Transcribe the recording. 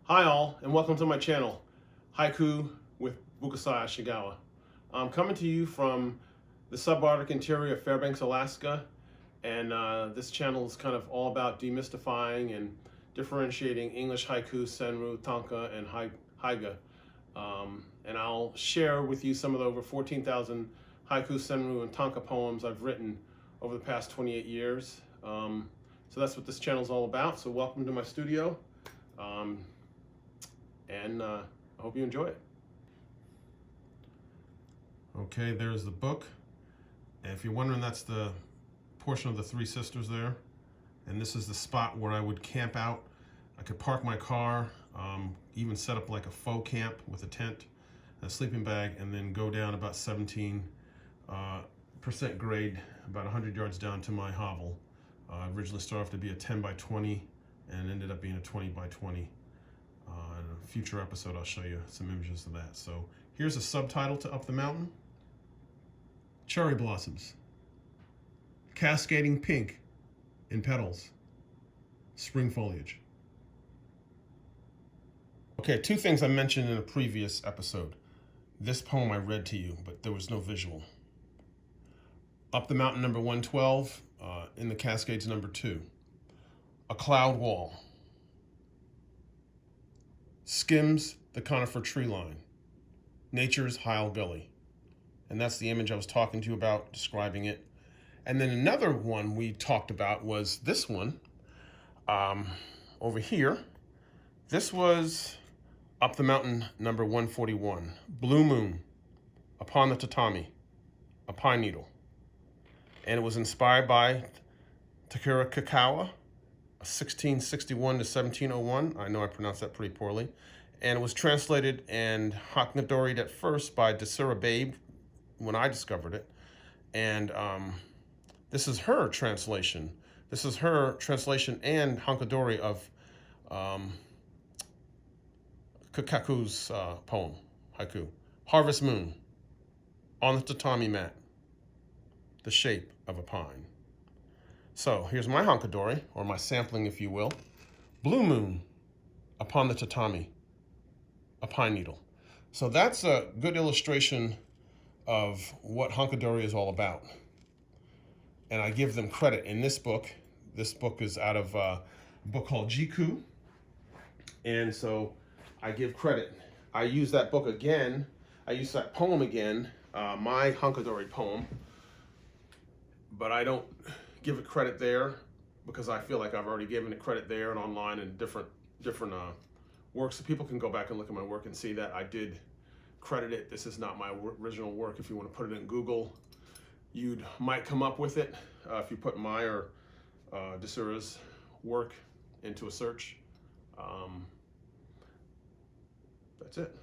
Hi all, and welcome to my channel, Haiku with Bukasai Shigawa. I'm coming to you from the subarctic interior of Fairbanks, Alaska, and this channel is kind of all about demystifying and differentiating English haiku, senru, tanka, and haiga. And I'll share with you some of the over 14,000 haiku, senru, and tanka poems I've written over the past 28 years. So that's what this channel is all about. So welcome to my studio. I hope you enjoy it. Okay, there's the book. And if you're wondering, that's the portion of the Three Sisters there. And this is the spot where I would camp out. I could park my car, even set up like a faux camp with a tent, a sleeping bag, and then go down about 17% grade, about 100 yards down to my hovel. Originally started off to be a 10 by 20 and ended up being a 20 by 20. In a future episode, I'll show you some images of that. So here's a subtitle to Up the Mountain. Cherry blossoms, cascading pink in petals, spring foliage. Okay, two things I mentioned in a previous episode. This poem I read to you, but there was no visual. Up the Mountain, number 112, in the Cascades, number 2. A cloud wall skims the conifer tree line, nature's Heil Gully. And that's the image I was talking to you about, describing it. And then another one we talked about was this one, over here. This was Up the Mountain, number 141, Blue Moon, Upon the Tatami, a pine needle. And it was inspired by Takura Kakawa, 1661 to 1701. I know I pronounced that pretty poorly. And it was translated and hankadoried at first by Desura Babe when I discovered it. And this is her translation. This is her translation and hankadori of Kakaku's poem, haiku. Harvest Moon, on the tatami mat, the shape of a pine. So here's my hankadori, or my sampling, if you will. Blue Moon, upon the tatami, a pine needle. So that's a good illustration of what hankadori is all about. And I give them credit in this book. This book is out of a book called Jiku. And so I give credit. I use that book again. I use that poem again, my hankadori poem, but I don't give it credit there because I feel like I've already given it credit there and online and different works. So people can go back and look at my work and see that I did credit it. This is not my original work. If you want to put it in Google, you might come up with it if you put my or Desura's work into a search. That's it.